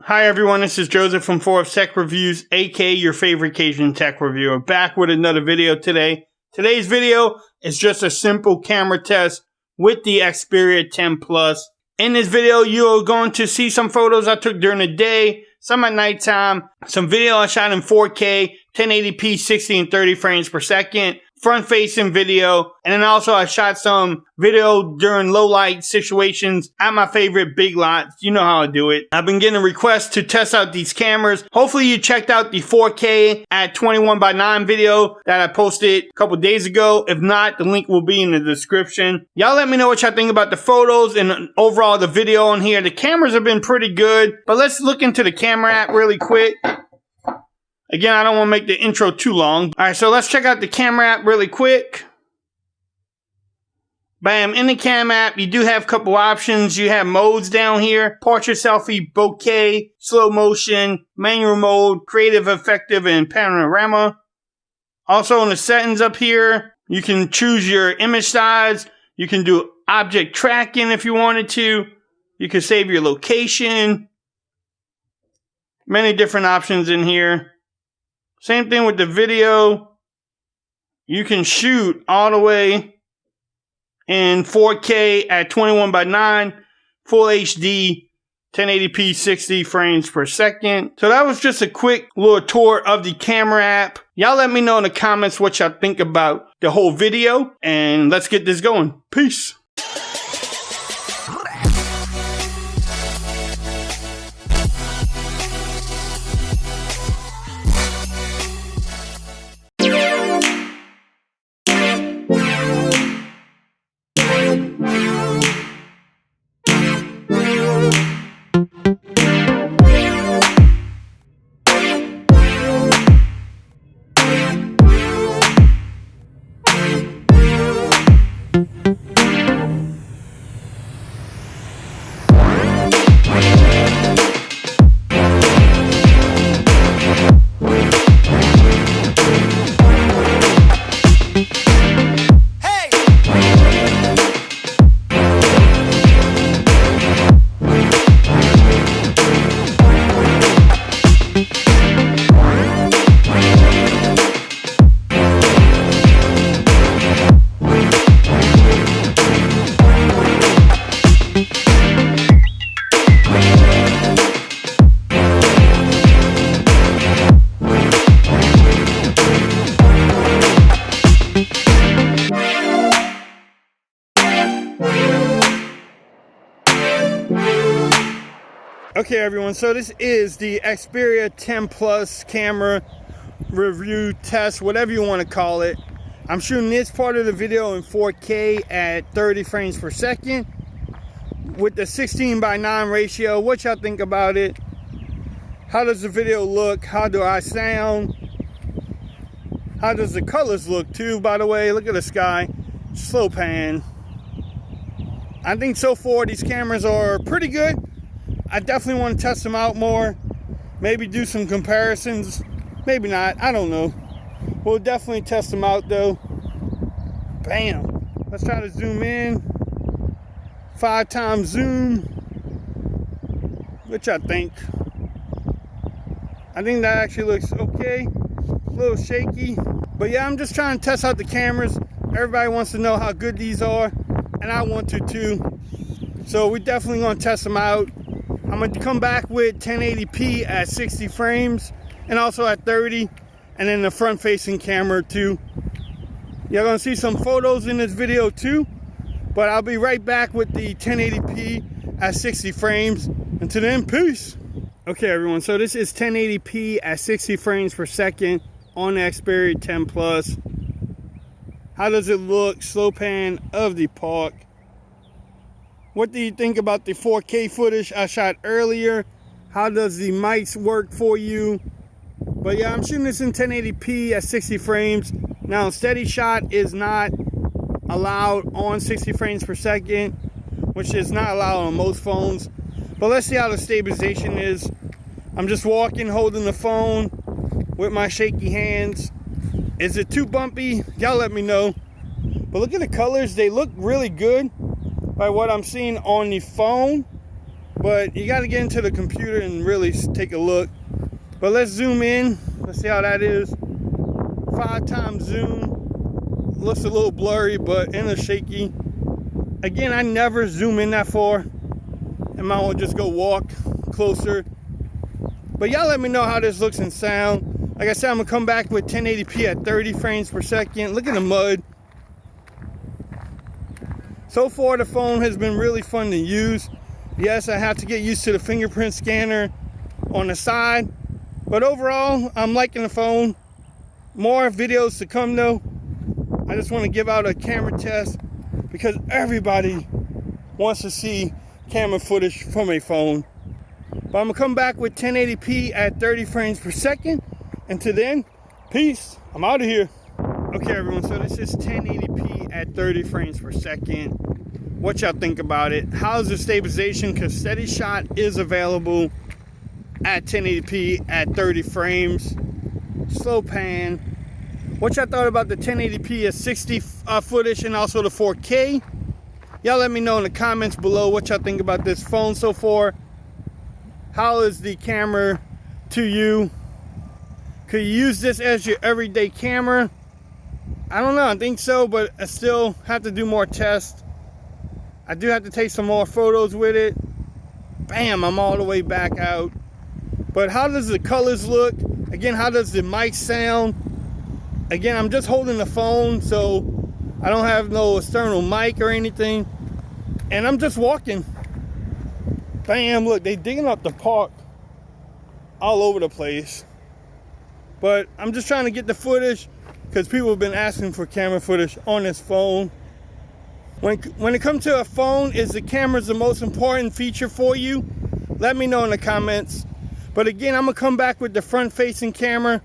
Hi everyone, this is Joseph from Forbes Tech Reviews, aka your favorite Cajun tech reviewer, back with another video today. Today's video is just a simple camera test with the Xperia 10 Plus. In this video, you're going to see some photos I took during the day, some at nighttime, some video I shot in 4K, 1080p, 60 and 30 frames per second, front-facing video, and then also I shot some video during low-light situations at my favorite Big Lots. You know how I do it. I've been getting requests to test out these cameras. Hopefully you checked out the 4K at 21:9 video that I posted a couple days ago. If not, the link will be in the description. Y'all let me know what y'all think about the photos and overall the video on here. The cameras have been pretty good, but let's look into the camera app really quick. Again, I don't want to make the intro too long. Alright, so let's check out the camera app really quick. Bam, in the cam app, you do have a couple options. You have modes down here: portrait, selfie, bokeh, slow motion, manual mode, creative, effective, and panorama. Also in the settings up here, you can choose your image size. You can do object tracking if you wanted to. You can save your location. Many different options in here. Same thing with the video. You can shoot all the way in 4K at 21:9, full HD, 1080p, 60 frames per second. So that was just a quick little tour of the camera app. Y'all let me know in the comments what y'all think about the whole video, and let's get this going. Peace. Okay everyone, so this is the Xperia 10 Plus camera review test, whatever you want to call it. I'm shooting this part of the video in 4K at 30 frames per second with the 16:9 ratio. What y'all think about it? How does the video look? How do I sound? How does the colors look too, by the way? Look at the sky. Slow pan. I think so far these cameras are pretty good. I definitely want to test them out more. Maybe do some comparisons. Maybe not. I don't know. We'll definitely test them out though. Bam. Let's try to zoom in. 5x zoom. Which I think that actually looks okay. A little shaky. But yeah, I'm just trying to test out the cameras. Everybody wants to know how good these are. And I want to too. So we're definitely going to test them out. I'm going to come back with 1080p at 60 frames and also at 30, and then the front facing camera too. You're going to see some photos in this video too, but I'll be right back with the 1080p at 60 frames. Until then, peace. Okay everyone, so this is 1080p at 60 frames per second on the Xperia 10 Plus. How does it look? Slow pan of the park. What do you think about the 4K footage I shot earlier? How does the mics work for you? But yeah, I'm shooting this in 1080p at 60 frames. Now, steady shot is not allowed on 60 frames per second, which is not allowed on most phones. But let's see how the stabilization is. I'm just walking, holding the phone with my shaky hands. Is it too bumpy? Y'all let me know. But look at the colors. They look really good by what I'm seeing on the phone. but you got to get into the computer and really take a look. But let's zoom in. Let's see how that is. 5x zoom. Looks a little blurry, but and a shaky. Again, I never zoom in that far. I might want to just go walk closer. But y'all let me know how this looks and sound. Like I said, I'm going to come back with 1080p at 30 frames per second. Look at the mud. So far, the phone has been really fun to use. Yes, I have to get used to the fingerprint scanner on the side. But overall, I'm liking the phone. More videos to come though. I just want to give out a camera test because everybody wants to see camera footage from a phone. But I'm going to come back with 1080p at 30 frames per second. Until then, peace. I'm out of here. Okay, everyone, so this is 1080p at 30 frames per second. What y'all think about it? How's the stabilization? Because Steady Shot is available at 1080p at 30 frames. Slow pan. What y'all thought about the 1080p at 60 footage and also the 4K? Y'all let me know in the comments below what y'all think about this phone so far. How is the camera to you? Could you use this as your everyday camera? I don't know, I think so, but I still have to do more tests. I do have to take some more photos with it. Bam, I'm all the way back out. But how does the colors look? Again, how does the mic sound? Again, I'm just holding the phone, so I don't have no external mic or anything. And I'm just walking. Bam, look, they digging up the park all over the place. But I'm just trying to get the footage because people have been asking for camera footage on this phone. When it comes to a phone, is the camera the most important feature for you? Let me know in the comments. But again, I'm gonna come back with the front-facing camera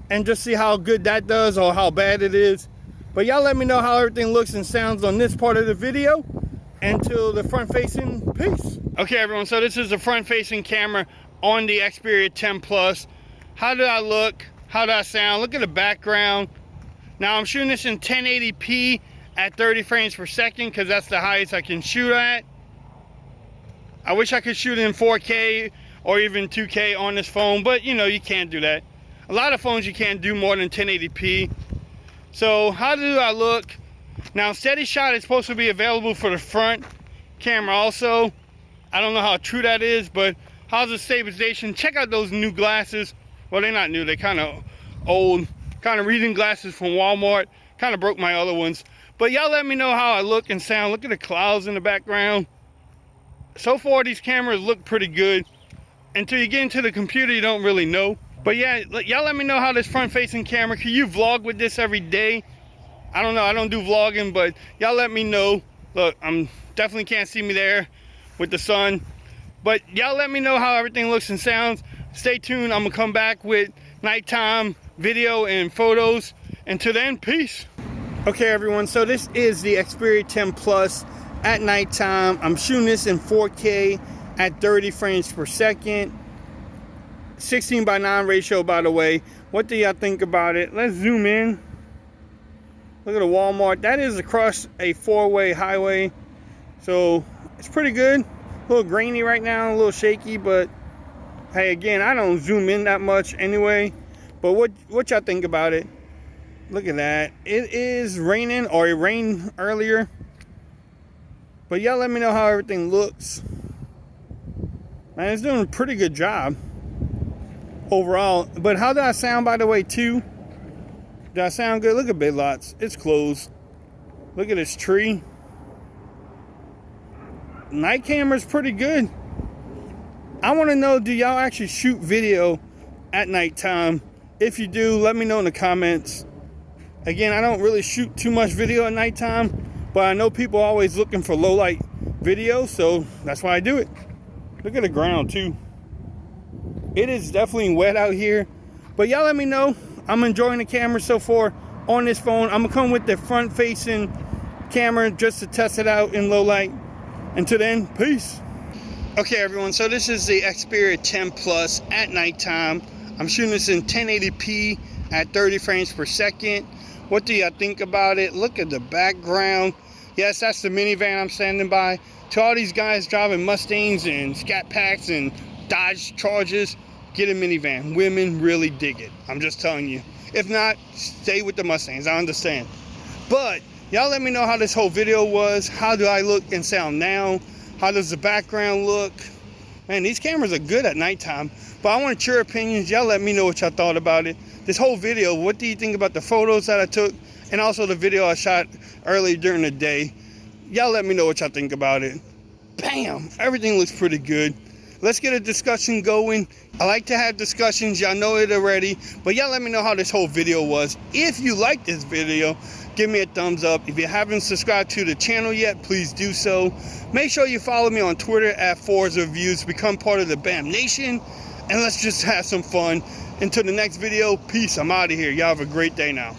and just see how good that does or how bad it is. But y'all let me know how everything looks and sounds on this part of the video. Until the front-facing, peace. Okay, everyone, so this is the front-facing camera on the Xperia 10 Plus. How did I look? How did I sound? Look at the background. Now I'm shooting this in 1080p at 30 frames per second because that's the highest I can shoot at. I wish I could shoot in 4K or even 2K on this phone, but you know, you can't do that. A lot of phones you can't do more than 1080p. So how do I look? Now Steady Shot is supposed to be available for the front camera also. I don't know how true that is, but how's the stabilization? Check out those new glasses. Well, they're not new, they're kind of old, kind of reading glasses from Walmart. Kind of broke my other ones. But y'all let me know how I look and sound. Look at the clouds in the background. So far, these cameras look pretty good. Until you get into the computer, you don't really know. But yeah, y'all let me know how this front-facing camera, can you vlog with this every day? I don't know, I don't do vlogging, but y'all let me know. Look, I'm definitely can't see me there with the sun. But y'all let me know how everything looks and sounds. Stay tuned, I'm gonna come back with nighttime video and photos. Until then, peace. Okay, everyone, so this is the Xperia 10 Plus at nighttime. I'm shooting this in 4K at 30 frames per second. 16:9 ratio, by the way. What do y'all think about it? Let's zoom in. Look at the Walmart. That is across a 4-way highway. So it's pretty good. A little grainy right now, a little shaky, but hey, again, I don't zoom in that much anyway. But what y'all think about it? Look at that. It is raining, or it rained earlier. But y'all let me know how everything looks. Man, it's doing a pretty good job overall. But how did I sound, by the way, too? Did I sound good? Look at Big Lots. It's closed. Look at this tree. Night camera's pretty good. I want to know, do y'all actually shoot video at nighttime? If you do, let me know in the comments. Again, I don't really shoot too much video at nighttime, but I know people are always looking for low light video, so that's why I do it. Look at the ground too. It is definitely wet out here, but y'all let me know. I'm enjoying the camera so far on this phone. I'm gonna come with the front facing camera just to test it out in low light. Until then, peace. Okay, everyone, so this is the Xperia 10 Plus at nighttime. I'm shooting this in 1080p at 30 frames per second. What do y'all think about it? Look at the background. Yes, that's the minivan I'm standing by. To all these guys driving Mustangs and Scat Packs and Dodge Chargers, get a minivan. Women really dig it. I'm just telling you. If not, stay with the Mustangs. I understand. But y'all let me know how this whole video was. How do I look and sound now? How does the background look? Man, these cameras are good at nighttime. But I want your opinions. Y'all let me know what y'all thought about it. This whole video, what do you think about the photos that I took? And also the video I shot earlier during the day. Y'all let me know what y'all think about it. Bam! Everything looks pretty good. Let's get a discussion going. I like to have discussions. Y'all know it already. But y'all let me know how this whole video was. If you like this video, give me a thumbs up. If you haven't subscribed to the channel yet, please do so. Make sure you follow me on Twitter at Forza Reviews. Become part of the BAM Nation. And let's just have some fun. Until the next video, peace. I'm out of here. Y'all have a great day now.